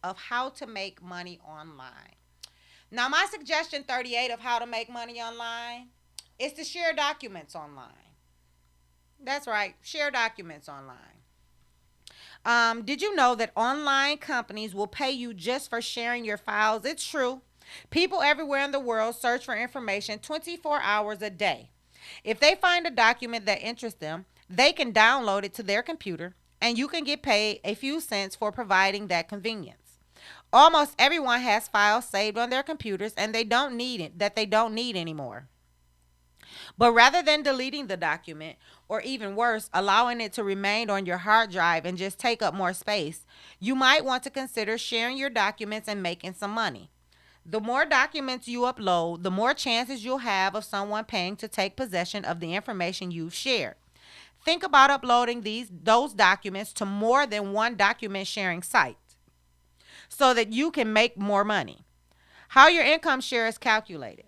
of how to make money online. Now, my suggestion 38 of how to make money online is to share documents online. That's right, share documents online. Did you know that online companies will pay you just for sharing your files? It's true. People everywhere in the world search for information 24 hours a day. If they find a document that interests them, they can download it to their computer and you can get paid a few cents for providing that convenience. Almost everyone has files saved on their computers and they don't need anymore. But rather than deleting the document, or even worse, allowing it to remain on your hard drive and just take up more space, you might want to consider sharing your documents and making some money. The more documents you upload, the more chances you'll have of someone paying to take possession of the information you've shared. Think about uploading those documents to more than one document sharing site so that you can make more money. How your income share is calculated.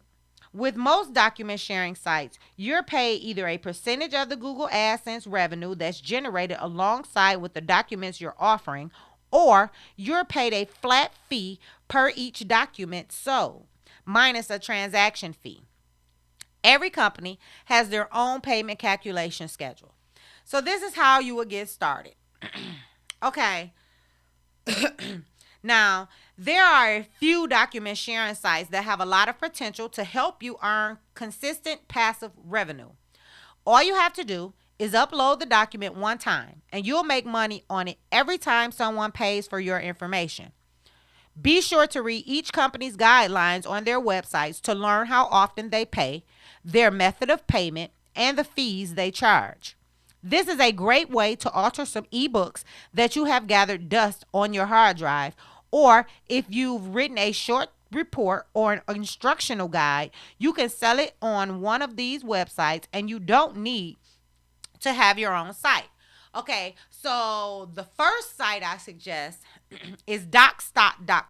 With most document sharing sites, you're paid either a percentage of the Google AdSense revenue that's generated alongside with the documents you're offering, or you're paid a flat fee per each document sold, minus a transaction fee. Every company has their own payment calculation schedule. So this is how you would get started. Okay. Now, there are a few document sharing sites that have a lot of potential to help you earn consistent passive revenue. All you have to do is upload the document one time, and you'll make money on it every time someone pays for your information. Be sure to read each company's guidelines on their websites to learn how often they pay, their method of payment, and the fees they charge. This is a great way to alter some ebooks that you have gathered dust on your hard drive, or if you've written a short report or an instructional guide, you can sell it on one of these websites and you don't need to have your own site. Okay, so the first site I suggest is docstock.com.